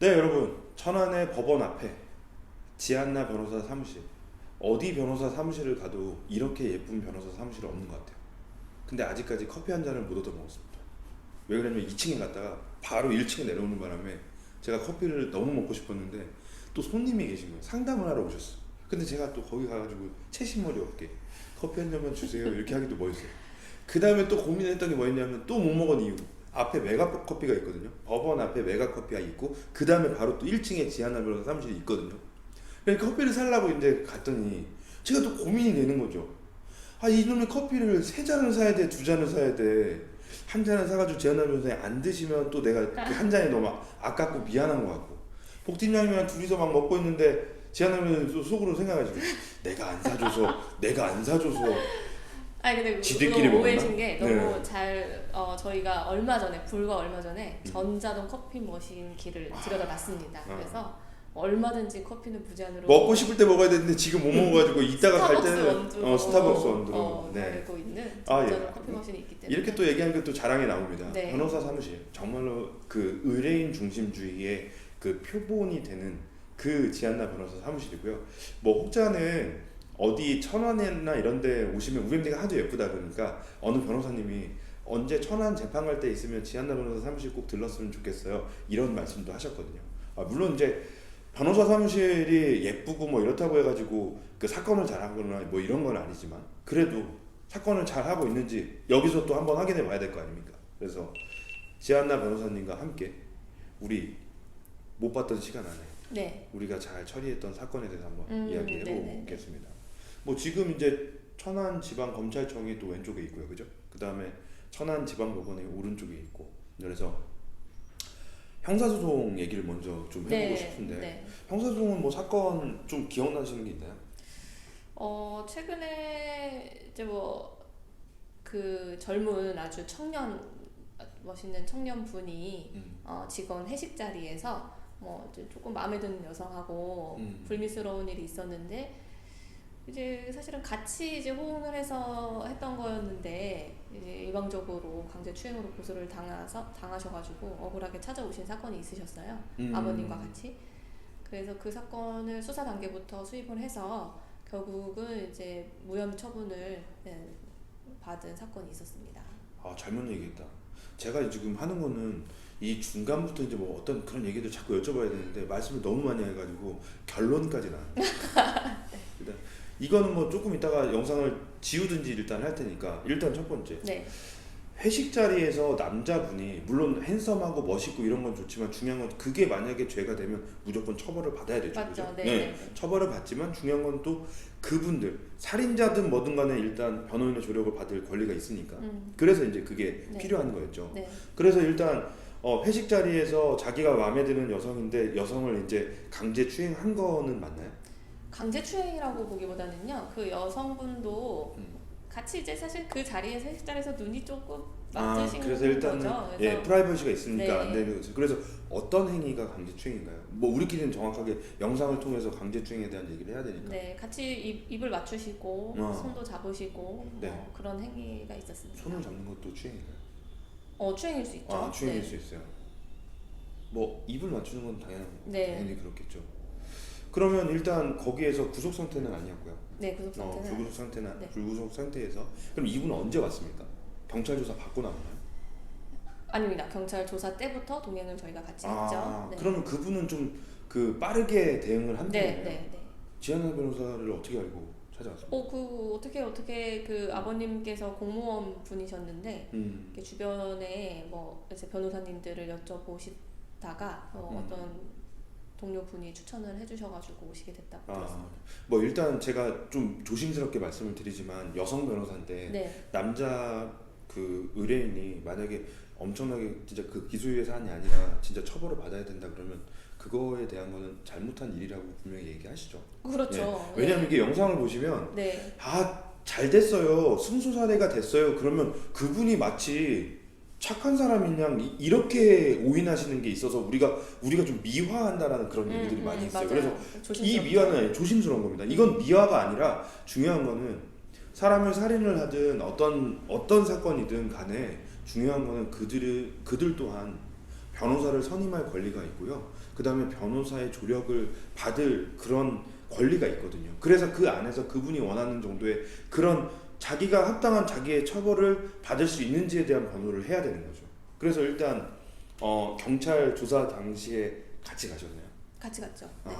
네, 여러분. 천안의 법원 앞에 지한나 변호사 사무실. 어디 변호사 사무실을 가도 이렇게 예쁜 변호사 사무실은 없는 것 같아요. 근데 아직까지 커피 한 잔을 못 얻어 먹었습니다. 왜 그러냐면 2층에 갔다가 바로 1층에 내려오는 바람에 제가 커피를 너무 먹고 싶었는데 또 손님이 계신 거예요. 상담을 하러 오셨어요. 근데 제가 또 거기 가가지고 채신머리 없게 커피 한 잔만 주세요 이렇게 하기도 뭐했어요. 그 다음에 또 고민했던 게 뭐였냐면 또 못 먹은 이유. 앞에 메가커피가 있거든요. 법원 앞에 메가커피가 있고 그 다음에 바로 또 1층에 지하나 변호사 사무실이 있거든요. 그러니까 커피를 살라고 이제 갔더니 제가 또 고민이 되는 거죠. 아, 이놈의 커피를 세 잔을 사야 돼, 두 잔을 사야 돼. 한 잔을 사가지고 지하나 변호사에 안 드시면 또 내가 그 한 잔이 너무 아깝고 미안한 것 같고. 복 팀장님이랑 둘이서 막 먹고 있는데 지하나 변호사 속으로 생각하시고 내가 안 사줘서 아니 근데 지들끼리 그거 먹었나? 오해하신 게 너무 네. 잘 저희가 불과 얼마 전에 전자동 커피 머신기를 들여다봤습니다. 그래서 얼마든지 커피는 무제한으로 먹고 싶을 때 먹어야 되는데 지금 못 먹어가지고 이따가 갈 스타벅스 때는 원두로 스타벅스 원두로 달고 있는 아, 전자동 예. 커피 머신이 있기 때문에 이렇게 또 얘기하는 게 또 자랑이 나옵니다. 네. 변호사 사무실 정말로 그 의뢰인 중심주의의 그 표본이 되는 그 지한나 변호사 사무실이고요. 뭐 혹자는 어디 천안이나 이런 데 오시면 우리 MD가 하도 예쁘다 그러니까 어느 변호사님이 언제 천안 재판 갈 때 있으면 지한나 변호사 사무실 꼭 들렀으면 좋겠어요. 이런 말씀도 하셨거든요. 물론 이제 변호사 사무실이 예쁘고 뭐 이렇다고 해가지고 그 사건을 잘하거나 뭐 이런 건 아니지만 그래도 사건을 잘하고 있는지 여기서 또 한번 확인해 봐야 될 거 아닙니까? 그래서 지한나 변호사님과 함께 우리 못 봤던 시간 안에 네. 우리가 잘 처리했던 사건에 대해서 한번 이야기해 네네. 보겠습니다. 뭐 지금 이제 천안지방검찰청이 또 왼쪽에 있고요, 그죠? 그 다음에 천안지방법원이 오른쪽에 있고, 그래서 형사소송 얘기를 먼저 좀 해보고 네. 싶은데 네. 형사소송은 뭐 사건 좀 기억나시는 게 있나요? 최근에 이제 뭐 그 젊은 아주 멋있는 청년 분이 직원 회식 자리에서 뭐 이제 조금 마음에 드는 여성하고 불미스러운 일이 있었는데 이제 사실은 같이 이제 호응을 해서 했던 거였는데 이제 일방적으로 강제 추행으로 고소를 당하셔가지고 억울하게 찾아오신 사건이 있으셨어요. 아버님과 같이. 그래서 그 사건을 수사 단계부터 수입을 해서 결국은 이제 무혐의 처분을 받은 사건이 있었습니다. 아, 잘못 얘기했다. 제가 지금 하는 거는 이 중간부터 이제 뭐 어떤 그런 얘기들 자꾸 여쭤봐야 되는데 말씀을 너무 많이 해가지고 결론까지 나요. 일단 이거는 뭐 조금 이따가 영상을 지우든지 일단 할 테니까 일단 첫 번째 네. 회식 자리에서 남자분이 물론 핸섬하고 멋있고 이런 건 좋지만 중요한 건 그게 만약에 죄가 되면 무조건 처벌을 받아야 되죠. 맞죠. 그죠? 네. 네. 처벌을 받지만 중요한 건 또 그분들 살인자든 뭐든 간에 일단 변호인의 조력을 받을 권리가 있으니까 그래서 이제 그게 네. 필요한 거였죠. 네. 그래서 일단 회식 자리에서 자기가 마음에 드는 여성인데 여성을 이제 강제 추행한 거는 맞나요? 강제 추행이라고 보기보다는요. 그 여성분도 같이 이제 사실 그 자리에서 회식 자리에서 눈이 조금 맞으신 그래서 일단은 거죠. 그래서 예, 프라이버시가 있으니까 네. 안 되는 거죠. 그래서 어떤 행위가 강제 추행인가요? 뭐 우리끼리는 정확하게 영상을 통해서 강제 추행에 대한 얘기를 해야 되니까. 네, 같이 입을 맞추시고 손도 잡으시고 네. 그런 행위가 있었습니다. 손을 잡는 것도 추행인가요? 추행일 수 있죠. 추행일 네. 수 있어요. 뭐 입을 맞추는 건 네. 당연히 그렇겠죠. 그러면 일단 거기에서 구속 상태는 아니었고요. 네, 구속 상태는 불구속 상태나 네. 불구속 상태에서 그럼 이분은 언제 왔습니까? 경찰 조사 받고 나왔나요? 아닙니다. 경찰 조사 때부터 동행을 저희가 같이 했죠. 네. 그러면 그분은 좀 그 빠르게 대응을 한 네, 편이에요. 네, 네. 지한나 변호사를 어떻게 알고 찾아왔습니까? 그 어떻게 그 아버님께서 공무원 분이셨는데 이렇게 주변에 뭐 이제 변호사님들을 여쭤보시다가 어떤 동료분이 추천을 해주셔가지고 오시게 됐다고 들었습니다. 뭐 일단 제가 좀 조심스럽게 말씀을 드리지만 여성 변호사인데 네. 남자 그 의뢰인이 만약에 엄청나게 진짜 그 기소유예 사안이 아니라 진짜 처벌을 받아야 된다 그러면 그거에 대한 거는 잘못한 일이라고 분명히 얘기하시죠. 그렇죠. 예. 왜냐하면 이게 영상을 보시면 네. 잘 됐어요, 승소 사례가 됐어요. 그러면 그분이 마치 착한 사람인 양 이렇게 오인하시는 게 있어서 우리가 좀 미화한다라는 그런 얘기들이 많이 있어요. 맞아요. 그래서 이 미화는 조심스러운 겁니다. 이건 미화가 아니라 중요한 거는 사람을 살인을 하든 어떤 사건이든 간에 중요한 거는 그들 또한 변호사를 선임할 권리가 있고요. 그 다음에 변호사의 조력을 받을 그런 권리가 있거든요. 그래서 그 안에서 그분이 원하는 정도의 그런 자기가 합당한 자기의 처벌을 받을 수 있는지에 대한 변호를 해야 되는 거죠. 그래서 일단 경찰 조사 당시에 같이 가셨나요? 같이 갔죠. 네.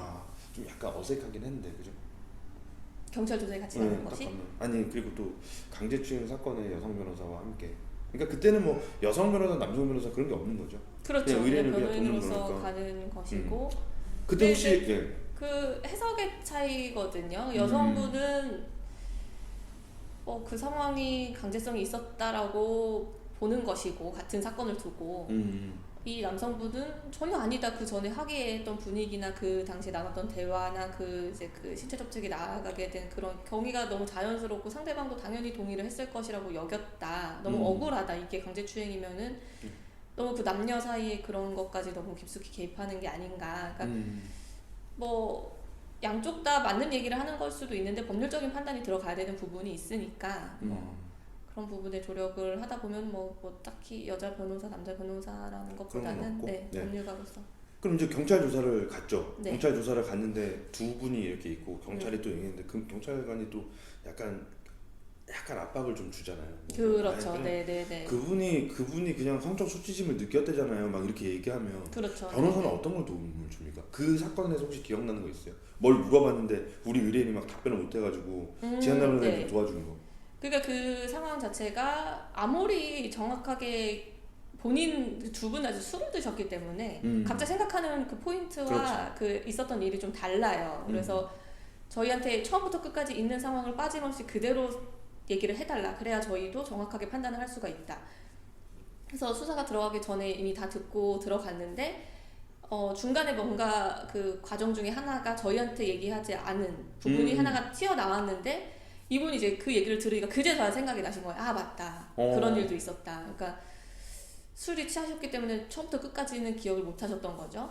좀 약간 어색하긴 했는데 그죠? 경찰 조사에 같이 가는 것이? 아니 그리고 또 강제추행 사건의 여성 변호사와 함께. 그러니까 그때는 뭐 여성 변호사, 남성 변호사 그런 게 없는 거죠. 그렇죠. 그냥 의뢰인을 그냥 위한 돈을 변호인으로서 벌니까. 가는 것이고. 그때 혹시 예. 그 해석의 차이거든요. 여성분은 그 상황이 강제성이 있었다라고 보는 것이고 같은 사건을 두고 이 남성분은 전혀 아니다. 그 전에 하기했던 분위기나 그 당시에 나눴던 대화나 그 신체 접촉이 나아가게 된 그런 경위가 너무 자연스럽고 상대방도 당연히 동의를 했을 것이라고 여겼다. 너무 억울하다. 이게 강제추행이면은 너무 그 남녀 사이에 그런 것까지 너무 깊숙이 개입하는 게 아닌가. 그러니까 뭐 양쪽 다 맞는 얘기를 하는 걸 수도 있는데 법률적인 판단이 들어가야 되는 부분이 있으니까 그런 부분에 조력을 하다 보면 뭐 딱히 여자 변호사, 남자 변호사라는 것보다는 법률가로서. 그럼 이제 경찰 조사를 갔죠. 네. 경찰 조사를 갔는데 두 분이 이렇게 있고 경찰이 또 얘기했는데 그 경찰관이 또 약간 압박을 좀 주잖아요. 그렇죠. 네네네. 그분이 그냥 성적 수치심을 느꼈대잖아요. 막 이렇게 얘기하면. 그렇죠. 변호사는 네네. 어떤 걸 도움을 줍니까? 그 사건에서 혹시 기억나는 거 있어요? 뭘 물어봤는데 우리 의뢰인이 막 답변을 못 해가지고 지한나 변호사님 좀 도와주는 거. 그러니까 그 상황 자체가 아무리 정확하게 본인 두 분 아주 술을 드셨기 때문에 각자 생각하는 그 포인트와 그 있었던 일이 좀 달라요. 그래서 저희한테 처음부터 끝까지 있는 상황을 빠짐없이 그대로 얘기를 해달라. 그래야 저희도 정확하게 판단을 할 수가 있다. 그래서 수사가 들어가기 전에 이미 다 듣고 들어갔는데 중간에 뭔가 그 과정 중에 하나가 저희한테 얘기하지 않은 부분이 하나가 튀어나왔는데 이분이 이제 그 얘기를 들으니까 그제서야 생각이 나신 거예요. 아 맞다. 그런 일도 있었다. 그러니까 술이 취하셨기 때문에 처음부터 끝까지는 기억을 못 하셨던 거죠.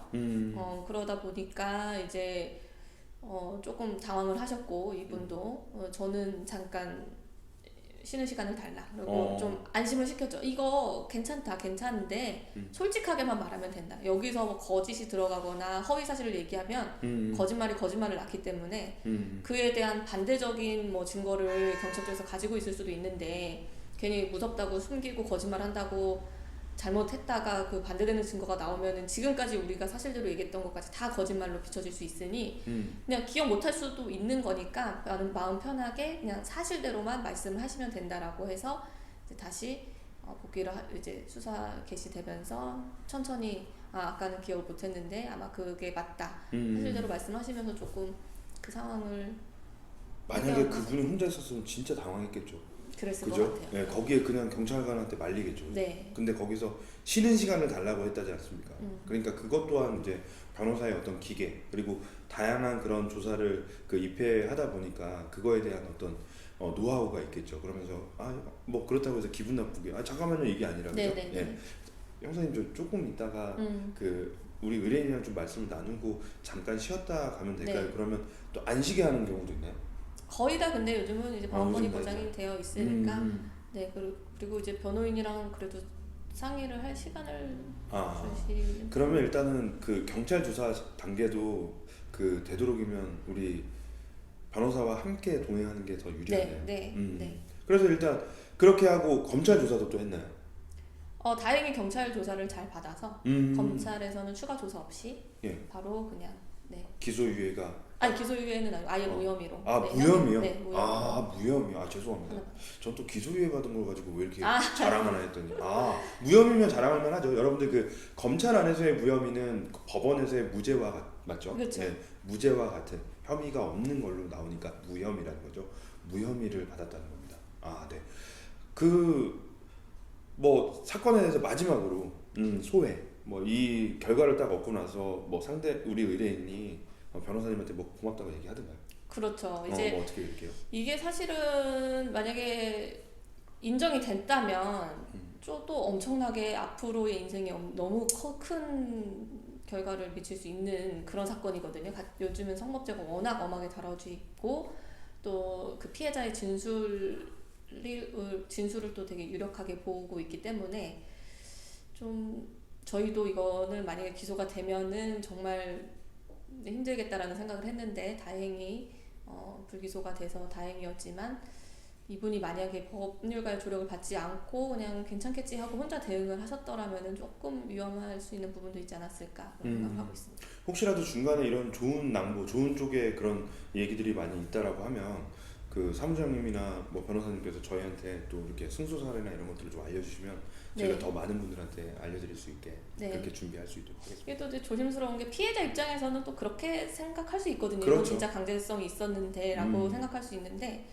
그러다 보니까 이제 조금 당황을 하셨고 이분도 저는 잠깐 쉬는 시간을 달라. 그리고 좀 안심을 시켰죠. 이거 괜찮은데 솔직하게만 말하면 된다. 여기서 뭐 거짓이 들어가거나 허위 사실을 얘기하면 거짓말이 거짓말을 낳기 때문에 그에 대한 반대적인 뭐 증거를 경찰 쪽에서 가지고 있을 수도 있는데 괜히 무섭다고 숨기고 거짓말한다고 잘못했다가 그 반대되는 증거가 나오면은 지금까지 우리가 사실대로 얘기했던 것까지 다 거짓말로 비춰질 수 있으니 그냥 기억 못할 수도 있는 거니까 마음 편하게 그냥 사실대로만 말씀을 하시면 된다라고 해서 이제 다시 복귀를 이제 수사 개시되면서 천천히 아까는 기억을 못했는데 아마 그게 맞다 사실대로 말씀하시면서 조금 그 상황을 만약에 그분이 혼자 있었으면 진짜 당황했겠죠. 그랬을 그죠? 것 같아요. 네, 거기에 그냥 경찰관한테 말리겠죠. 네. 근데 거기서 쉬는 시간을 달라고 했다지 않습니까? 그러니까 그것 또한 이제 변호사의 어떤 기계 그리고 다양한 그런 조사를 입회하다 보니까 그거에 대한 어떤 노하우가 있겠죠. 그러면서 뭐 그렇다고 해서 기분 나쁘게 잠깐만요 이게 아니라 그죠? 네. 형사님 저 조금 있다가 우리 의뢰인이랑 좀 말씀을 나누고 잠깐 쉬었다 가면 될까요? 그러면 또 안 쉬게 하는 경우도 있나요? 거의 다 근데 요즘은 이제 보안권이 보장이 되어 있으니까 네 그리고 이제 변호인이랑 그래도 상의를 할 시간을 주시는. 그러면 일단은 그 경찰 조사 단계도 되도록이면 우리 변호사와 함께 동행하는 게 더 유리하네요. 네. 그래서 일단 그렇게 하고 검찰 조사도 또 했나요? 다행히 경찰 조사를 잘 받아서 검찰에서는 추가 조사 없이 바로 그냥 기소유예가 기소유예는 아니고 아예 무혐의로. 무혐의요? 네, 무혐의. 무혐의. 죄송합니다. 전 또 기소유예 받은 걸 가지고 왜 이렇게 자랑하나 했더니 무혐의면 자랑할 만하죠. 여러분들 그 검찰 안에서의 무혐의는 법원에서의 무죄와 맞죠? 그렇죠. 네, 무죄와 같은 혐의가 없는 걸로 나오니까 무혐의라는 거죠. 무혐의를 받았다는 겁니다. 네. 뭐 사건에 대해서 마지막으로 소회 이 결과를 딱 얻고 나서 우리 의뢰인이 변호사님한테 고맙다고 얘기하던가요? 그렇죠. 이제 어떻게 얘기해요? 이게 사실은 만약에 인정이 됐다면 또 엄청나게 앞으로의 인생에 너무 큰 결과를 미칠 수 있는 그런 사건이거든요. 요즘은 성범죄가 워낙 엄하게 다뤄지고 있고 또 그 피해자의 진술을 또 되게 유력하게 보고 있기 때문에 좀 저희도 이거는 만약에 기소가 되면은 정말 힘들겠다라는 생각을 했는데 다행히 불기소가 돼서 다행이었지만 이분이 만약에 법률가의 조력을 받지 않고 그냥 괜찮겠지 하고 혼자 대응을 하셨더라면은 조금 위험할 수 있는 부분도 있지 않았을까 그런 생각을 하고 있습니다. 혹시라도 중간에 이런 좋은 낭보, 좋은 쪽에 그런 얘기들이 많이 있다라고 하면 그 사무장님이나 뭐 변호사님께서 저희한테 또 이렇게 승소 사례나 이런 것들을 좀 알려주시면 저희가 네. 더 많은 분들한테 알려드릴 수 있게 네. 그렇게 준비할 수 있도록 하겠습니다. 이게 또 이제 조심스러운 게 피해자 입장에서는 또 그렇게 생각할 수 있거든요. 그렇죠. 이거 진짜 강제성이 있었는데라고 생각할 수 있는데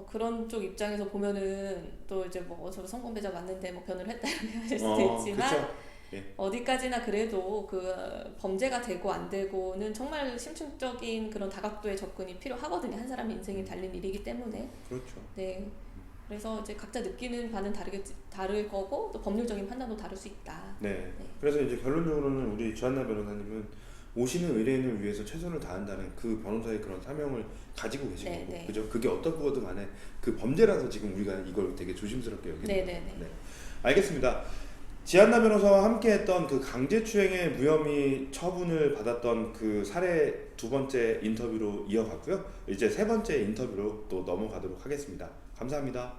그런 쪽 입장에서 보면은 또 이제 뭐 저도 성범죄자 맞는데 뭐 변호를 했다 이렇게 하실 수도 있지만 그쵸? 예. 어디까지나 그래도 그 범죄가 되고 안 되고는 정말 심층적인 그런 다각도의 접근이 필요하거든요. 한 사람의 인생이 달린 일이기 때문에. 그렇죠. 네. 그래서 이제 각자 느끼는 바는 다를 거고 또 법률적인 판단도 다를 수 있다. 네. 네. 그래서 이제 결론적으로는 우리 주한나 변호사님은 오시는 의뢰인을 위해서 최선을 다한다는 그 변호사의 그런 사명을 가지고 계신 네, 거고, 네. 그죠? 그게 어떤 거든 간에 그 범죄라서 지금 우리가 이걸 되게 조심스럽게 여기는 네, 거예요. 네, 네. 알겠습니다. 지한나 변호사와 함께했던 그 강제추행의 무혐의 처분을 받았던 그 사례 두 번째 인터뷰로 이어갔고요. 이제 세 번째 인터뷰로 또 넘어가도록 하겠습니다. 감사합니다.